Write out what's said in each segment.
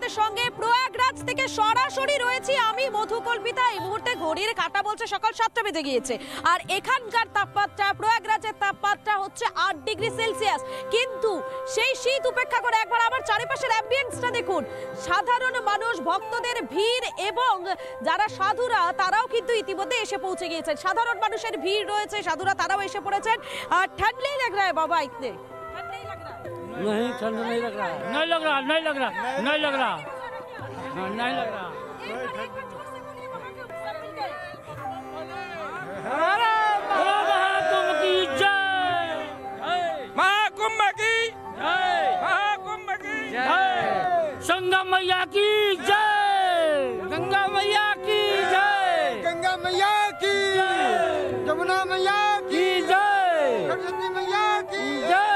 আপনাদের সঙ্গে প্রয়াগরাজ থেকে সরাসরি রয়েছি আমি মধুকল্পিতা। এই মুহূর্তে ঘড়ির কাঁটা বলছে সকাল 7টা বেজে গিয়েছে, আর এখানকার তাপমাত্রা প্রয়াগরাজের তাপমাত্রা হচ্ছে 8 ডিগ্রি সেলসিয়াস। কিন্তু সেই শীত উপেক্ষা করে একবার আমার চারিপাশের অ্যাম্বিয়েন্সটা দেখুন। সাধারণ মানুষ, ভক্তদের ভিড় এবং যারা সাধুরা তারাও কিন্তু ইতিমধ্যে এসে পৌঁছে গিয়েছেন। সাধারণ মানুষের ভিড় রয়েছে, সাধুরা তারাও এসে পড়েছেন। আর ঠান্ডা नहीं लग रहा है बाबा? इतने ठंडा नहीं लग रहा है? नहीं ठंडा नहीं लग रहा है, नहीं लग रहा, नहीं लग रहा, नहीं लग रहा, नहीं लग रहा। महाकुंभ की जय, महाकुंभ की जय, महाकुंभ की जय, गंगा मैया की जय, गंगा मैया की जय, गंगा मैया की जय, यमुना मैया की जय, सरस्वती मैया की जय।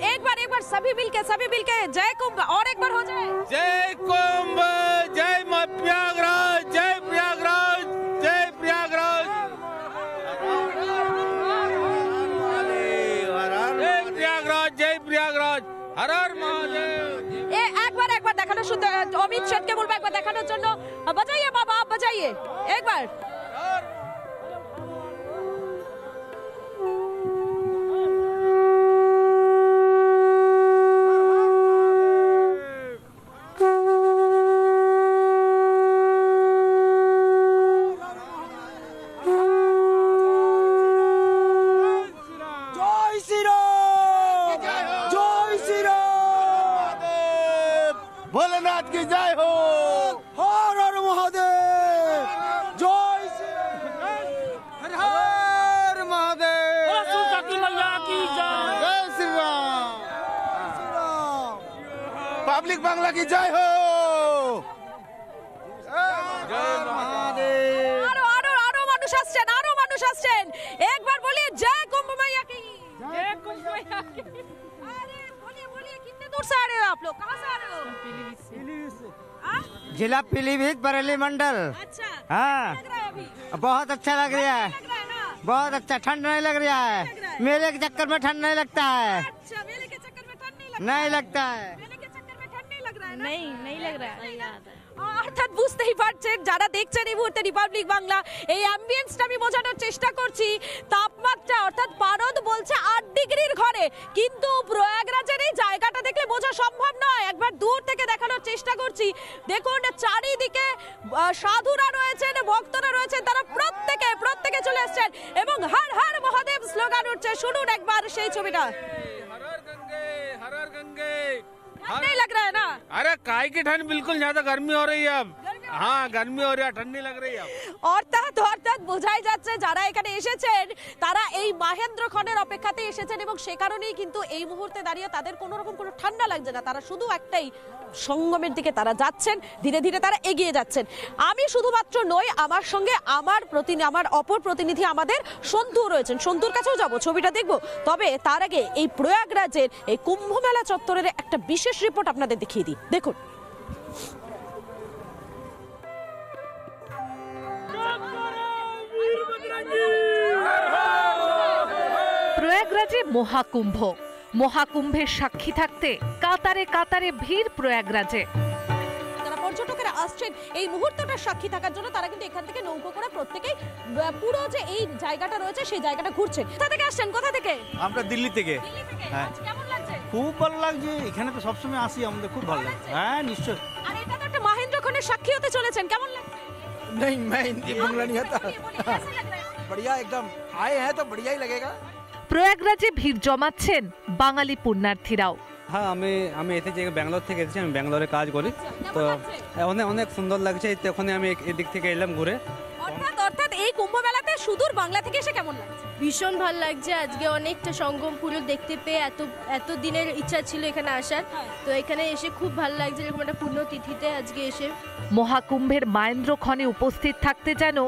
एक बार सभी मिलके जय कुंभ और एक बार हो जाए। जय कुंभ, जय प्रयागराज, जय प्रयागराज, जय प्रयागराज, जय प्रयागराज, जय प्रयागराज, हर हर महादेव। एक बार देखानो शुद्ध अमित शेठ के बोलबो एक बार देखाনোর জন্য। बजाइए बाबा, आप बजाइए एक बार। भोलेनाथ की जय हो, हर हर महादेव, जय श्री हर हर महादेव, सरस्वती मैया की जय, जय श्री राम, पब्लिक बांग्ला की जय हो, जय महादेव। আরো মানুষ আসছেন একবার বলিए जय कुंभ मैया की जय कुंभ मैया की। अरे बोलिए कितने दूर से आ रहे हो आप लोग? कहाँ से आ रहे हो? जिला पीलीभीत बरेली मंडल। अच्छा, हाँ, लग रहा है अभी? बहुत अच्छा लग रहा है, लग रहा है ना? बहुत अच्छा। ठंड नहीं लग रहा है, मेले के चक्कर में ठंड नहीं लगता है, अच्छा, मेले के चक्कर में ठंड नहीं लगता नहीं लगता है। मेले के चक्कर में ठंड नहीं लग रहा है ना? नहीं लग रहा है। অর্থাৎ বুঝতেই পারছেন যারা দেখছেন এই মুহূর্তে রিপাবলিক বাংলা, এই অ্যাম্বিয়েন্সটা আমি বোঝানোর চেষ্টা করছি। তাপমাত্রা অর্থাৎ পারদ বলছে 8 ডিগ্রির ঘরে, কিন্তু প্রয়াগরাজের এই জায়গাটা দেখলে বোঝা সম্ভব নয়। একবার দূর থেকে দেখানোর চেষ্টা করছি। দেখুন চারিদিকে সাধুরা রয়েছেন, ভক্তরা রয়েছেন, তারা প্রত্যেকে চলে আসছেন এবং হর হর মহাদেব স্লোগান উঠছে। শুনুন একবার সেই ছবিটা। हर हर गंगे, हर हर गंगे। नहीं लग रहा है ना? अरे काय की ठंड, बिल्कुल ज्यादा गर्मी हो रही है अब। हाँ, गर्मी हो रही है, ठंडी लग रही है अब। অর্থাৎ বোঝাই যাচ্ছে যারা এখানে এসেছেন তারা এই মাহেন্দ্রক্ষণের অপেক্ষাতে এসেছেন এবং সে কারণেই কিন্তু এই মুহূর্তে দাঁড়িয়ে তাদের কোনো রকম কোনো ঠান্ডা লাগছে না। তারা শুধু একটাই সঙ্গমের দিকে তারা যাচ্ছেন, ধীরে ধীরে তারা এগিয়ে যাচ্ছেন। আমি শুধুমাত্র নই, আমার সঙ্গে আমার অপর প্রতিনিধি আমাদের সন্তু রয়েছেন। সন্তুর কাছেও যাব, ছবিটা দেখব। তবে তার আগে এই প্রয়াগরাজের এই কুম্ভ মেলা চত্বরের একটা বিশেষ রিপোর্ট আপনাদের দেখিয়ে দিই, দেখুন। প্রয়াগরাজে মহাকুম্ভের সাক্ষী থাকতে কাতারে কাতারে ভিড় প্রয়াগরাজে। যারা পর্যটকেরা আসছেন এই মুহূর্তটার সাক্ষী থাকার জন্য তারা কিন্তু এখান থেকে নৌকো করে প্রত্যেকেই পুরো যে এই জায়গাটা রয়েছে সেই জায়গাটা ঘুরছেন। কোথা থেকে আসছেন? কোথা থেকে? আমরা দিল্লি থেকে। হ্যাঁ, কেমন লাগছে? খুব ভালো লাগছে, এখানে তো সবসময় আসি, আমাদের খুব ভালো লাগছে। হ্যাঁ নিশ্চয়। আর এটা তো একটা মাহেন্দ্রক্ষণের সাক্ষী হতে চলেছেন, কেমন লাগছে? नहीं, मैं हिंदी बोलना नहीं आता। बढ़िया, एकदम आए हैं तो बढ़िया ही लगेगा। প্রয়াগরাজে ভিড় জমাচ্ছেন বাঙালি পুণ্যার্থীরাও। হ্যাঁ, আমি এসেছি ব্যাঙ্গালোর থেকে এসেছি, আমি ব্যাঙ্গালোরে কাজ করি। তো অনেক সুন্দর লাগছে, তখন আমি এদিক থেকে এলাম ঘুরে। অর্থাৎ এই কুম্ভ মেলাতে সুদূর বাংলা থেকে এসে কেমন লাগছে? ভীষণ ভালো লাগছে। আজকে অনেকটা সঙ্গম পুরো দেখতে পেয়ে এত দিনের ইচ্ছা ছিল এখানে আসার, তো এখানে এসে খুব ভালো লাগছে। এরকম একটা পুণ্যতিথিতে আজকে এসে মহাকুম্ভের মাহেন্দ্রক্ষণে উপস্থিত থাকতে যেন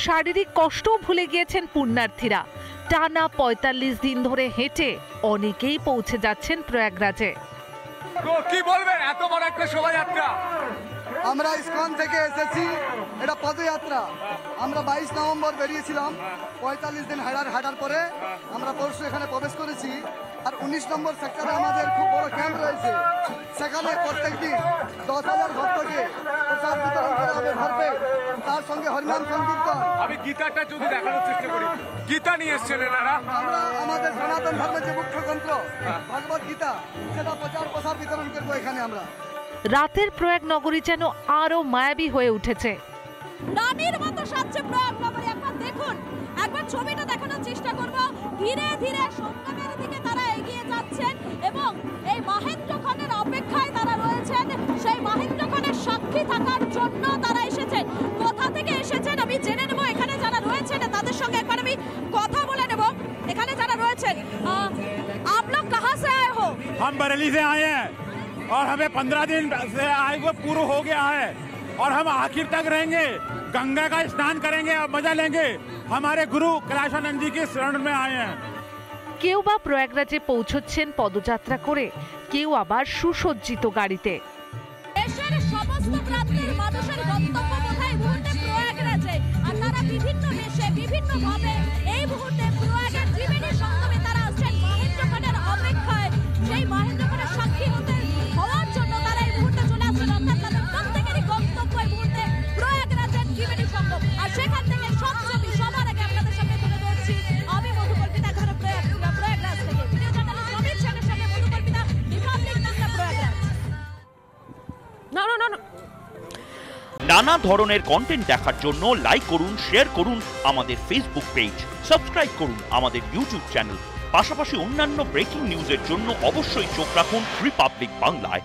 শারীরিক কষ্টও ভুলে গিয়েছেন পুণ্যার্থীরা। টানা ৪৫ দিন ধরে হেঁটে অনেকেই পৌঁছে যাচ্ছেন প্রয়াগরাজে। কি বলবেন, এত বড় একটা শোভাযাত্রা আমরা ইসকন থেকে এসেছি, এটা পদযাত্রা। আমরা 22 নভেম্বর বেরিয়েছিলাম, 45 দিন হাঁটার পরে আমরা পরশু এখানে প্রবেশ করেছি। আর 19 নম্বর সেক্টরে আমাদের খুব বড় ক্যাম্প রয়েছে, সেখানে প্রত্যেকদিন 10,000 ভক্তকে প্রসাদ বিতরণ করা হবে ভরপেট, তার সঙ্গে হরিনাম সংকীর্তন। আমি গীতাটা যদি দেখানোর চেষ্টা করি, গীতা নিয়ে এসছেন এনারা। আমরা আমাদের সনাতন ধর্মের যে মুখ্য গ্রন্থ ভগবত গীতা, সেটা প্রচার প্রসার বিতরণ করবো এখানে আমরা। রাতের প্রয়াগ নগরী যেন আরো মায়াবী হয়ে উঠেছে। রানীর মতো সাজছে প্রয়াগ নগরী। একবার দেখুন, একবার ছবিটা দেখানোর চেষ্টা করব। ধীরে ধীরে সঙ্গমের দিকে তারা এগিয়ে যাচ্ছেন এবং এই মহেন্দ্রক্ষণের অপেক্ষায় তারা রয়েছেন। সেই মহেন্দ্রক্ষণের সাক্ষী থাকার জন্য তারা এসেছেন। কোথা থেকে এসেছেন আমি জেনে নেব। এখানে যারা রয়েছেন তাদের সঙ্গে একবার আমি কথা বলে নেব। এখানে যারা রয়েছেন, आप लोग कहाँ से आए हो? हम बरेली से आए हैं और हमें 15 दिन से आए हुए पूरा हो गया है और हम आखिर तक रहेंगे, गंगा का स्नान करेंगे और मजा लेंगे। हमारे गुरु कैलाशानंद जी के शरण में आए हैं। কেউ বা প্রয়াগরাজে পৌঁছচ্ছেন পদযাত্রা করে, কেউ আবার সুসজ্জিত গাড়িতে। দেশের সমস্ত প্রান্তের মানুষের গন্তব্য কোথায়? মুহূর্তে প্রয়াগরাজে। আর তারা বিভিন্ন দেশে বিভিন্ন ভাবে এই মুহূর্তে প্রয়াগের ত্রিবেণী সঙ্গমে তারা আসছেন মহেন্দ্রক্ষণের অপেক্ষায়। সেই মহেন্দ্রক্ষণের সাক্ষী হওয়ার জন্য তারা এই মুহূর্তে চলে আসছেন। অর্থাৎ তাদের প্রত্যেকেরই গন্তব্য এই মুহূর্তে প্রয়াগরাজের ত্রিবেণী সঙ্গম। আর সেখান থেকে সব ছবি সবার আগে আপনাদের সামনে তুলে ধরছি আমি মধুকল্পিতা, এখানে প্রয়াগরাজ থেকে। ভিডিও জার্নালিস্ট অমিত সেনের সঙ্গে মধুকল্পিতা, রিপাবলিক বাংলা, প্রয়াগরাজ। নানা ধরনের কন্টেন্ট দেখার জন্য লাইক করুন, শেয়ার করুন আমাদের ফেসবুক পেজ, সাবস্ক্রাইব করুন আমাদের ইউটিউব চ্যানেল। পাশাপাশি অন্যান্য ব্রেকিং নিউজের জন্য অবশ্যই চোখ রাখুন রিপাবলিক বাংলায়।